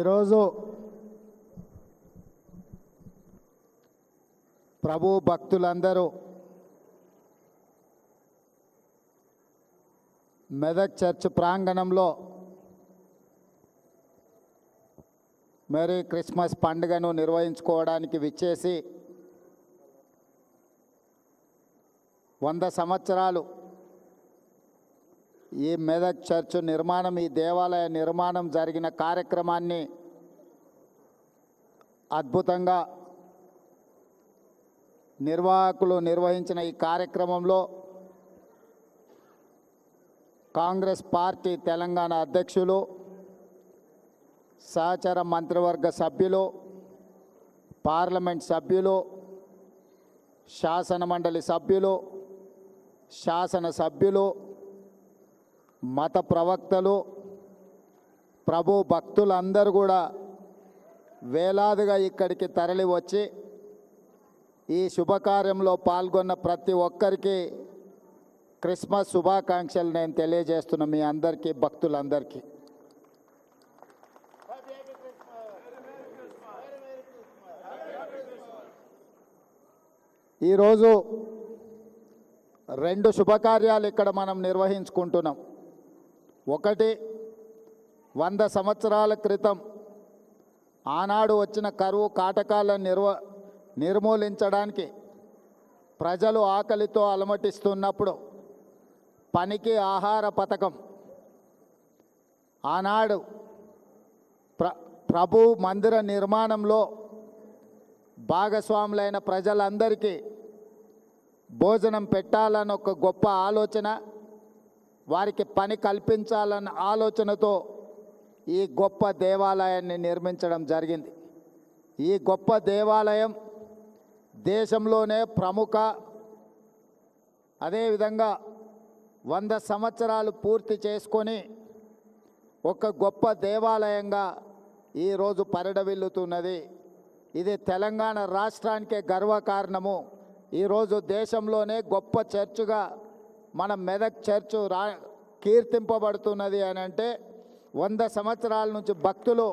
ఈరోజు ప్రభు భక్తులందరూ మెదక్ చర్చ్ ప్రాంగణంలో మేరీ క్రిస్మస్ పండుగను నిర్వహించుకోవడానికి విచ్చేసి 100 సంవత్సరాలు ఈ మెదక్ చర్చ్ నిర్మాణం, ఈ దేవాలయ నిర్మాణం జరిగిన కార్యక్రమాన్ని అద్భుతంగా నిర్వాహకులు నిర్వహించిన ఈ కార్యక్రమంలో కాంగ్రెస్ పార్టీ తెలంగాణ అధ్యక్షులు, సహచర మంత్రివర్గ సభ్యులు, పార్లమెంట్ సభ్యులు, శాసనమండలి సభ్యులు, శాసనసభ్యులు, మత ప్రవక్తలు, ప్రభు భక్తులందరూ కూడా వేలాదిగా ఇక్కడికి తరలి వచ్చి ఈ శుభకార్యంలో పాల్గొన్న ప్రతి ఒక్కరికి క్రిస్మస్ శుభాకాంక్షలు నేను తెలియజేస్తున్నా. మీ అందరికీ, భక్తులందరికీ. ఈరోజు 2 శుభకార్యాలు ఇక్కడ మనం నిర్వహించుకుంటున్నాం. ఒకటి, 100 సంవత్సరాల క్రితం ఆనాడు వచ్చిన కరువు కాటకాలను నిర్మూలించడానికి ప్రజలు ఆకలితో అలమటిస్తున్నప్పుడు పనికి ఆహార పథకం ఆనాడు ప్రభు మందిర నిర్మాణంలో భాగస్వాములైన ప్రజలందరికీ భోజనం పెట్టాలని ఒక గొప్ప ఆలోచన, వారికి పని కల్పించాలన్న ఆలోచనతో ఈ గొప్ప దేవాలయాన్ని నిర్మించడం జరిగింది. ఈ గొప్ప దేవాలయం దేశంలోనే ప్రముఖ, అదేవిధంగా 100 సంవత్సరాలు పూర్తి చేసుకొని ఒక గొప్ప దేవాలయంగా ఈరోజు పరిడవిల్లుతున్నది. ఇది తెలంగాణ రాష్ట్రానికే గర్వకారణము. ఈరోజు దేశంలోనే గొప్ప చర్చుగా మన మెదక్ చర్చు కీర్తింపబడుతున్నది అని అంటే 100 సంవత్సరాల నుంచి భక్తులు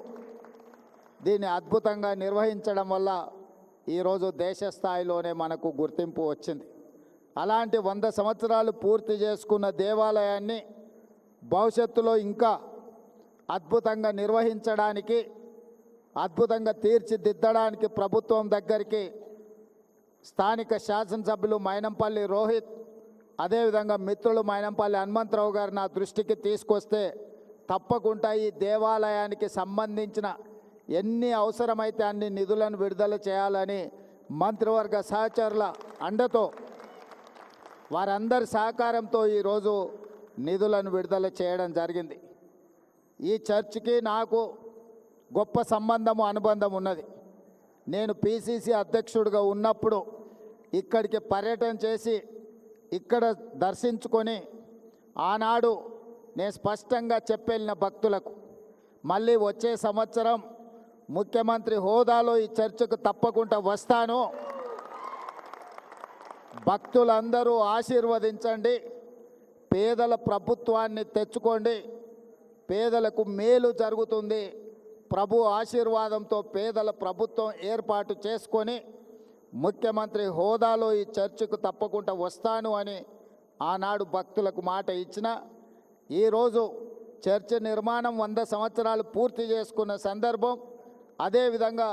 దీన్ని అద్భుతంగా నిర్వహించడం వల్ల ఈరోజు దేశ స్థాయిలోనే మనకు గుర్తింపు వచ్చింది. అలాంటి 100 సంవత్సరాలు పూర్తి చేసుకున్న దేవాలయాన్ని భవిష్యత్తులో ఇంకా అద్భుతంగా నిర్వహించడానికి, అద్భుతంగా తీర్చిదిద్దడానికి ప్రభుత్వం దగ్గరికి స్థానిక శాసనసభ్యులు మైనంపల్లి రోహిత్, అదేవిధంగా మిత్రులు మైనంపల్లి హనుమంతరావు గారు నా దృష్టికి తీసుకొస్తే తప్పకుండా ఈ దేవాలయానికి సంబంధించిన ఎన్ని అవసరమైతే అన్ని నిధులను విడుదల చేయాలని మంత్రివర్గ సహచరుల అండతో, వారందరి సహకారంతో ఈరోజు నిధులను విడుదల చేయడం జరిగింది. ఈ చర్చికి నాకు గొప్ప సంబంధము, అనుబంధం ఉన్నది. నేను పిసిసి అధ్యక్షుడిగా ఉన్నప్పుడు ఇక్కడికి పర్యటన చేసి ఇక్కడ దర్శించుకొని ఆనాడు నేను స్పష్టంగా చెప్పెళ్ళిన భక్తులకు, మళ్ళీ వచ్చే సంవత్సరం ముఖ్యమంత్రి హోదాలో ఈ చర్చకు తప్పకుండా వస్తాను, భక్తులందరూ ఆశీర్వదించండి, పేదల ప్రభుత్వాన్ని తెచ్చుకోండి, పేదలకు మేలు జరుగుతుంది, ప్రభు ఆశీర్వాదంతో పేదల ప్రభుత్వం ఏర్పాటు చేసుకొని ముఖ్యమంత్రి హోదాలో ఈ చర్చకు తప్పకుండా వస్తాను అని ఆనాడు భక్తులకు మాట ఇచ్చిన. ఈరోజు చర్చ్ నిర్మాణం 100 సంవత్సరాలు పూర్తి చేసుకున్న సందర్భం, అదేవిధంగా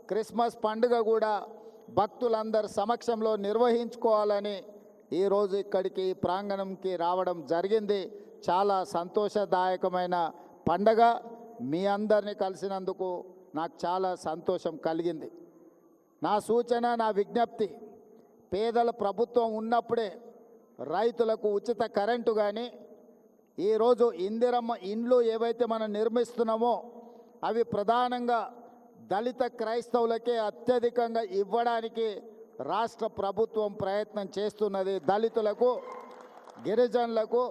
క్రిస్మస్ పండుగ కూడా భక్తులందరి సమక్షంలో నిర్వహించుకోవాలని ఈరోజు ఇక్కడికి ప్రాంగణంకి రావడం జరిగింది. చాలా సంతోషదాయకమైన పండగ. మీ అందరినీ కలిసినందుకు నాకు చాలా సంతోషం కలిగింది. నా సూచన, నా విజ్ఞప్తి, పేదల ప్రభుత్వం ఉన్నప్పుడే రైతులకు ఉచిత కరెంటు కానీ, ఈరోజు ఇందిరమ్మ ఇండ్లు ఏవైతే మనం నిర్మిస్తున్నామో అవి ప్రధానంగా దళిత క్రైస్తవులకే అత్యధికంగా ఇవ్వడానికి రాష్ట్ర ప్రభుత్వం ప్రయత్నం చేస్తున్నది. దళితులకు, గిరిజనులకు,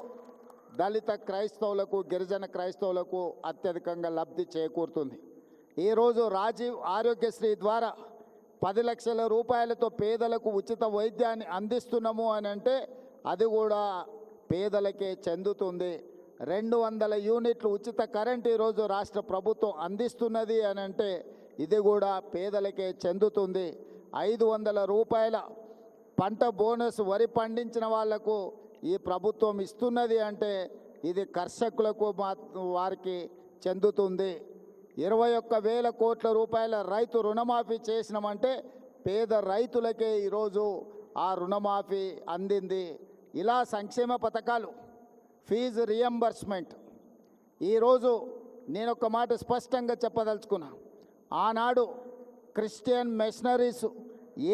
దళిత క్రైస్తవులకు, గిరిజన క్రైస్తవులకు అత్యధికంగా లబ్ధి చేకూరుతుంది. ఈరోజు రాజీవ్ ఆరోగ్యశ్రీ ద్వారా 10 లక్షల రూపాయలతో పేదలకు ఉచిత వైద్యాన్ని అందిస్తున్నాము అని అంటే అది కూడా పేదలకే చెందుతుంది. 200 యూనిట్లు ఉచిత కరెంట్ ఈరోజు రాష్ట్ర ప్రభుత్వం అందిస్తున్నది అని అంటే ఇది కూడా పేదలకే చెందుతుంది. 500 రూపాయల పంట బోనస్ వరి పండించిన వాళ్లకు ఈ ప్రభుత్వం ఇస్తున్నది అంటే ఇది కర్షకులకు వారికి చెందుతుంది. 21,000 కోట్ల రూపాయల రైతు రుణమాఫీ చేసినామంటే పేద రైతులకే ఈరోజు ఆ రుణమాఫీ అందింది. ఇలా సంక్షేమ పథకాలు, ఫీజు రియంబర్స్మెంట్. ఈరోజు నేను ఒక మాట స్పష్టంగా చెప్పదలుచుకున్నా. ఆనాడు క్రిస్టియన్ మిషనరీస్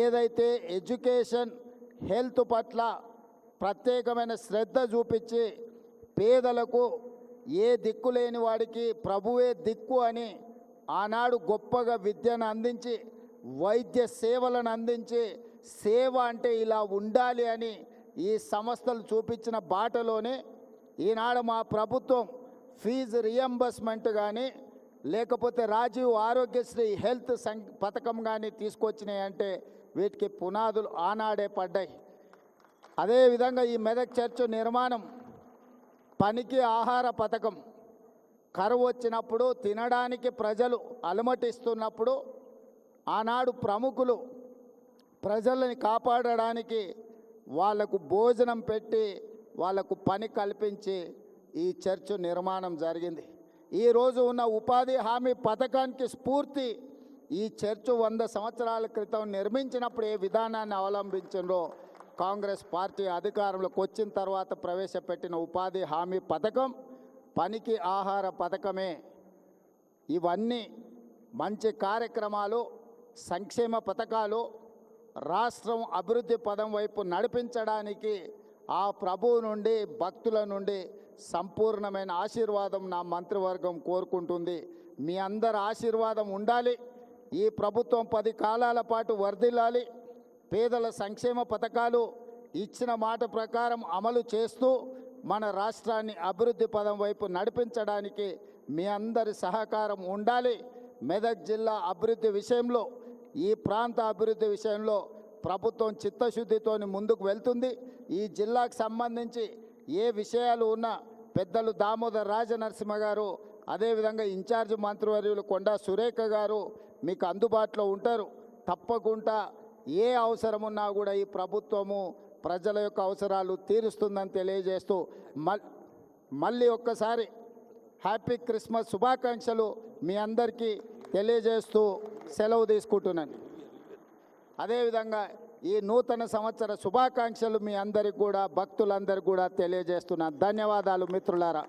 ఏదైతే ఎడ్యుకేషన్ హెల్త్ పట్ల ప్రత్యేకమైన శ్రద్ధ చూపించి పేదలకు ఏ దిక్కు లేని వాడికి ప్రభువే దిక్కు అని ఆనాడు గొప్పగా విద్యను అందించి వైద్య సేవలను అందించి సేవ అంటే ఇలా ఉండాలి అని ఈ సంస్థలు చూపించిన బాటలోనే ఈనాడు మా ప్రభుత్వం ఫీజు రియంబర్స్మెంట్ కానీ లేకపోతే రాజీవ్ ఆరోగ్యశ్రీ హెల్త్ పథకం కానీ తీసుకొచ్చినాయి అంటే వీటికి పునాదులు ఆనాడే పడ్డాయి. అదేవిధంగా ఈ మెదక్ చర్చ్ నిర్మాణం, పనికి ఆహార పథకం, కరువు వచ్చినప్పుడు తినడానికి ప్రజలు అలమటిస్తున్నప్పుడు ఆనాడు ప్రముఖులు ప్రజలని కాపాడడానికి వాళ్లకు భోజనం పెట్టి వాళ్లకు పని కల్పించి ఈ చర్చ్ నిర్మాణం జరిగింది. ఈరోజు ఉన్న ఉపాధి హామీ పథకానికి స్ఫూర్తి ఈ చర్చ్ 100 సంవత్సరాల క్రితం నిర్మించినప్పుడు ఏ విధానాన్ని అవలంబించిందో కాంగ్రెస్ పార్టీ అధికారంలోకి వచ్చిన తర్వాత ప్రవేశపెట్టిన ఉపాధి హామీ పథకం, పనికి ఆహార పథకమే. ఇవన్నీ మంచి కార్యక్రమాలు, సంక్షేమ పథకాలు రాష్ట్రం అభివృద్ధి పదం వైపు నడిపించడానికి ఆ ప్రభువు నుండి భక్తుల నుండి సంపూర్ణమైన ఆశీర్వాదం నా మంత్రివర్గం కోరుకుంటుంది. మీ అందరి ఆశీర్వాదం ఉండాలి. ఈ ప్రభుత్వం 10 కాలాల పాటు వర్ధిల్లాలి. పేదల సంక్షేమ పథకాలు ఇచ్చిన మాట ప్రకారం అమలు చేస్తూ మన రాష్ట్రాన్ని అభివృద్ధి పదం వైపు నడిపించడానికి మీ అందరి సహకారం ఉండాలి. మెదక్ జిల్లా అభివృద్ధి విషయంలో, ఈ ప్రాంత అభివృద్ధి విషయంలో ప్రభుత్వం చిత్తశుద్ధితో ముందుకు వెళ్తుంది. ఈ జిల్లాకు సంబంధించి ఏ విషయాలు ఉన్నా పెద్దలు దామోదర్ రాజనరసింహ గారు, అదేవిధంగా ఇన్ఛార్జ్ మంత్రివర్యులు కొండా సురేఖ గారు మీకు అందుబాటులో ఉంటారు. తప్పకుండా ఏ అవసరం ఉన్నా కూడా ఈ ప్రభుత్వము ప్రజల యొక్క అవసరాలు తీరుస్తుందని తెలియజేస్తూ మళ్ళీ ఒక్కసారి హ్యాపీ క్రిస్మస్ శుభాకాంక్షలు మీ అందరికీ తెలియజేస్తూ సెలవు తీసుకుంటున్నాను. అదేవిధంగా ఈ నూతన సంవత్సర శుభాకాంక్షలు మీ అందరికి కూడా, భక్తులందరికీ కూడా తెలియజేస్తున్నాను. ధన్యవాదాలు మిత్రులారా.